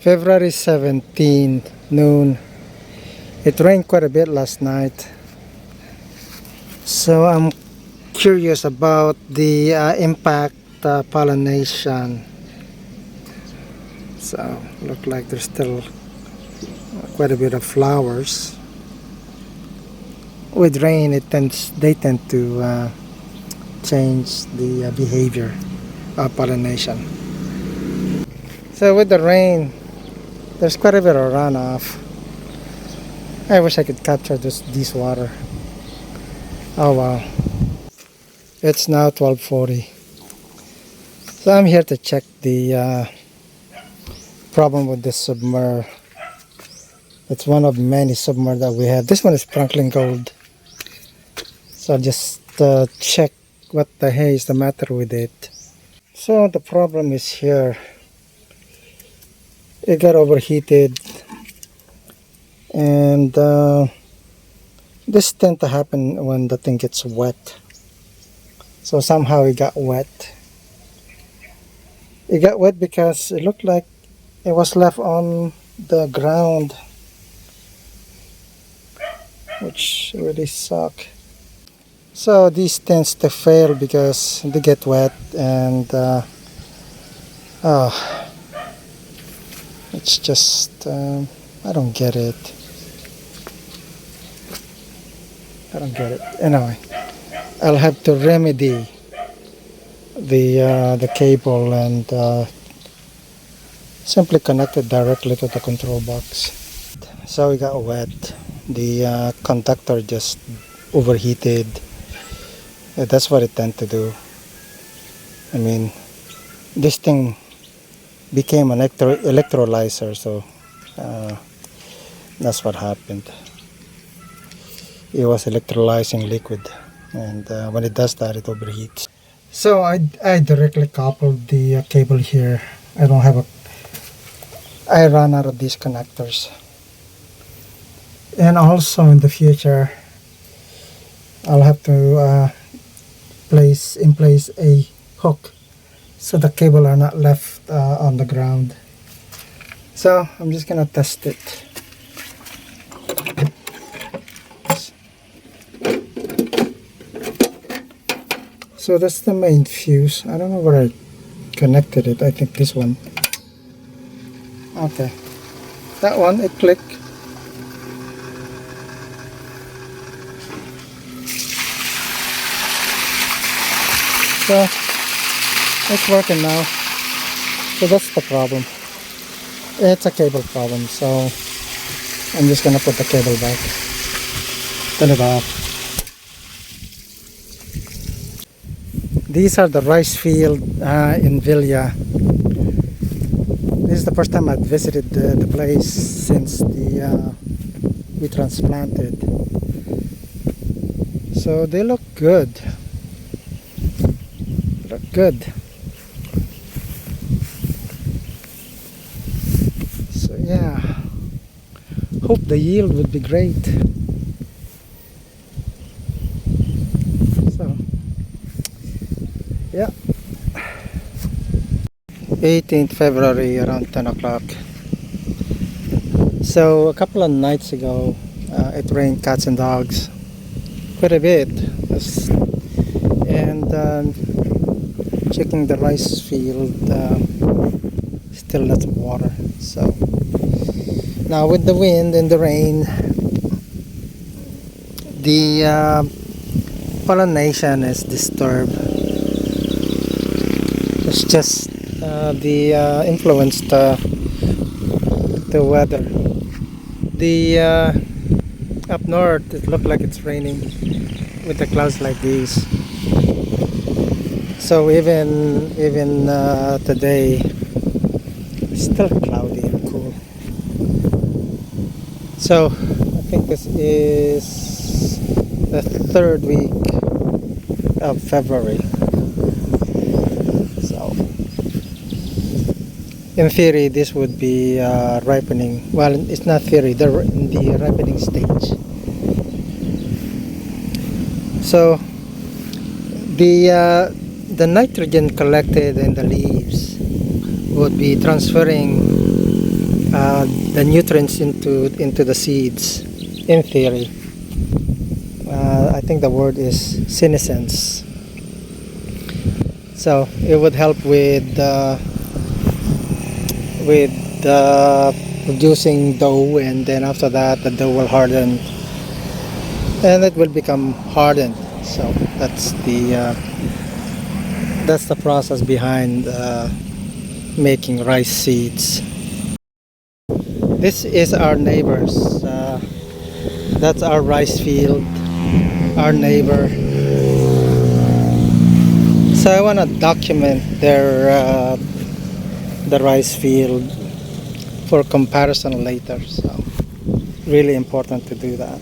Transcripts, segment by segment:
February 17th, noon. It rained quite a bit last night. So I'm curious about the impact pollination. So look like there's still quite a bit of flowers. With rain, they tend to change the behavior of pollination. So with the rain, there's quite a bit of runoff. I wish I could capture this water. Oh wow. It's now 12:40. So I'm here to check the problem with this submer. It's one of many submer that we have. This one is sparkling gold. So I'll just check what the hell is the matter with it. So the problem is here. It got overheated, and this tends to happen when the thing gets wet. So somehow it got wet. It got wet because it looked like it was left on the ground, which really suck. So these tends to fail because they get wet, and it's just I don't get it. Anyway, I'll have to remedy the cable and simply connect it directly to the control box. So it got wet. The conductor just overheated. That's what it tends to do. I mean, this thing became an electrolyzer, so that's what happened. It was electrolyzing liquid, and when it does that, it overheats. So I directly coupled the cable here. I ran out of these connectors, and also in the future I'll have to place a hook so the cable are not left on the ground. So I'm just gonna test it. So that's the main fuse. I don't know where I connected it. I think this one. Okay, that one, it clicked. So it's working now. So that's the problem. It's a cable problem, so I'm just gonna put the cable back. Turn it off. These are the rice field in Villa. This is the first time I've visited the place since we transplanted. So they look good. So yeah, hope the yield would be great. So yeah, 18th February around 10 o'clock. So a couple of nights ago it rained cats and dogs quite a bit, and checking the rice field, still lots of water. So now with the wind and the rain, the pollination is disturbed. It's just the influence the weather. The up north, it looked like it's raining with the clouds like these. So even today, it's still cloudy and cool. So I think this is the third week of February. So in theory, this would be ripening. Well, it's not theory. They're in the ripening stage. So the nitrogen collected in the leaves would be transferring the nutrients into the seeds. In theory, I think the word is senescence. So it would help with producing dough, and then after that the dough will harden and it will become hardened. So that's the process behind making rice seeds. This is our neighbors. That's our rice field, our neighbor. So I want to document the rice field for comparison later. So really important to do that.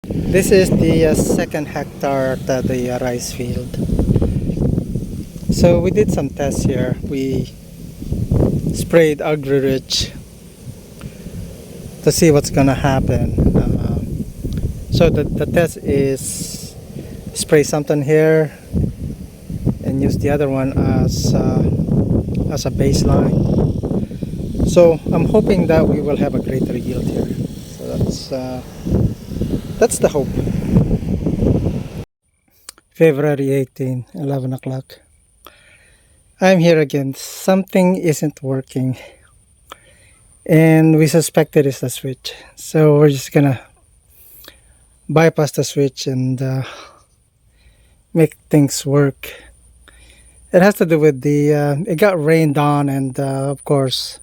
This is the second hectare to the rice field. So we did some tests here. We sprayed agri-rich to see what's gonna happen. So the test is spray something here and use the other one as a baseline. So I'm hoping that we will have a greater yield here. So that's the hope. February 18, 11 o'clock. I'm here again. Something isn't working, and we suspect it is the switch. So we're just gonna bypass the switch and make things work. It has to do with it got rained on, and of course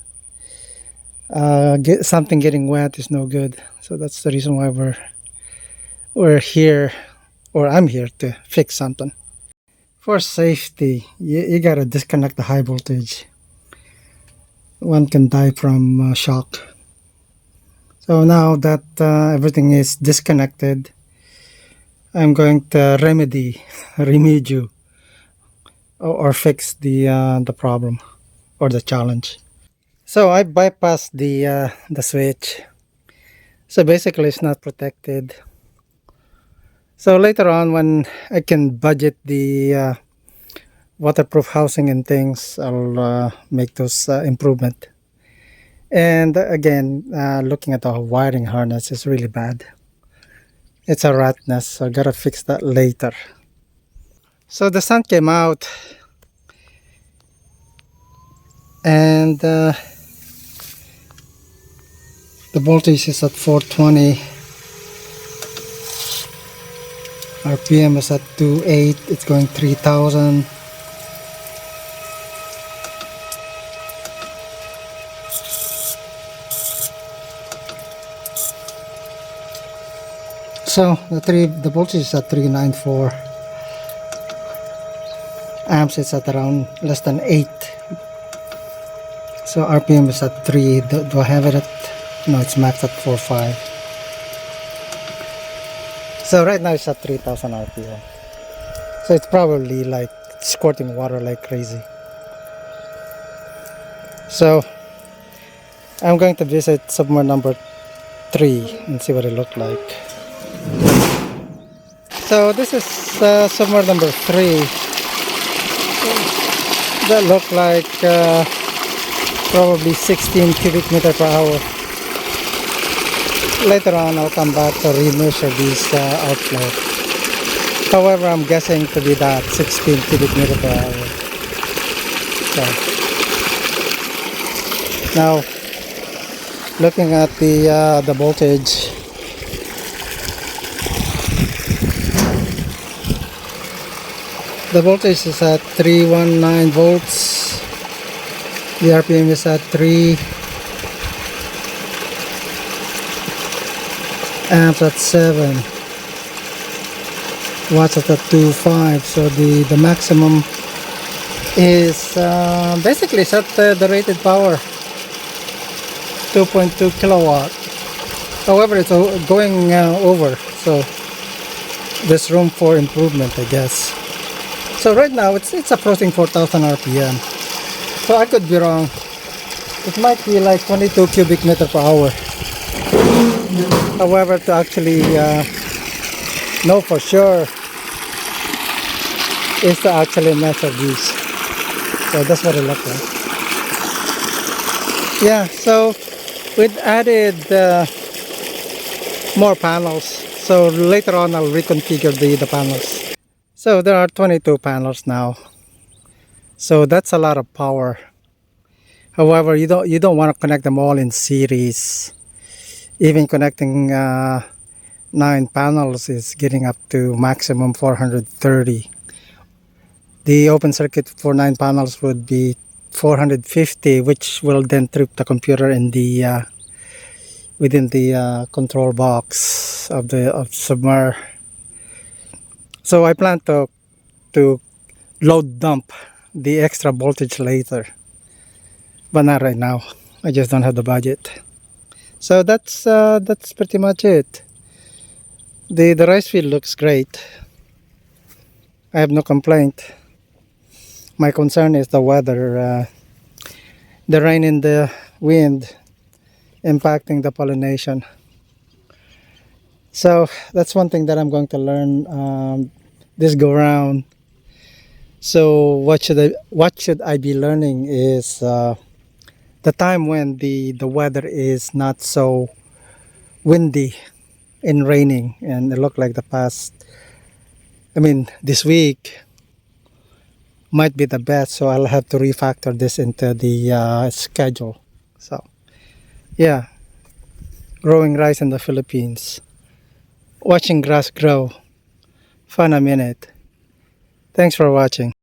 something getting wet is no good. So that's the reason why we're here, or I'm here to fix something. For safety, you gotta disconnect the high voltage. One can die from shock. So now that everything is disconnected, I'm going to remedy or fix the problem or the challenge. So I bypassed the switch. So basically it's not protected. So later on, when I can budget the waterproof housing and things, I'll make those improvement. And again, looking at the wiring harness is really bad. It's a rat nest, so I gotta fix that later. So the sun came out, and the voltage is at 420. RPM is at 2.8. It's going 3000. So the voltage is at 394 amps. It's at around less than 8. So RPM is at 3. Do I have it at? No, it's maxed at 4.5. So right now it's at 3000 RPM. So it's probably like squirting water like crazy. So I'm going to visit submer number 3 and see what it looked like. So this is submer number 3. That looked like probably 16 cubic meter per hour. Later on I'll come back to remeasure these outflow. However, I'm guessing to be that 16 cubic meter per hour. So now looking at the voltage, the voltage is at 319 volts. The RPM is at 3. Amps at 7. Watts at 2.5. So the maximum is basically set the rated power 2.2 kilowatt. However, it's going over, so there's room for improvement, I guess. So right now it's approaching 4000 RPM. So I could be wrong. It might be like 22 cubic meter per hour. However, to actually know for sure is to actually measure these. So that's what it looks like. Yeah, so we've added more panels. So later on I'll reconfigure the panels. So there are 22 panels now. So that's a lot of power. However, you don't want to connect them all in series. Even connecting 9 panels is getting up to maximum 430. The open circuit for 9 panels would be 450, which will then trip the computer in the within the control box of the submer. So I plan to load dump the extra voltage later, but not right now. I just don't have the budget. So that's pretty much it. The rice field looks great. I have no complaint. My concern is the weather, the rain and the wind impacting the pollination. So that's one thing that I'm going to learn this go round. So what should I be learning is the time when the weather is not so windy and raining, and it looked like this week might be the best. So I'll have to refactor this into the schedule. So yeah, growing rice in the Philippines, watching grass grow, fun a minute. Thanks for watching.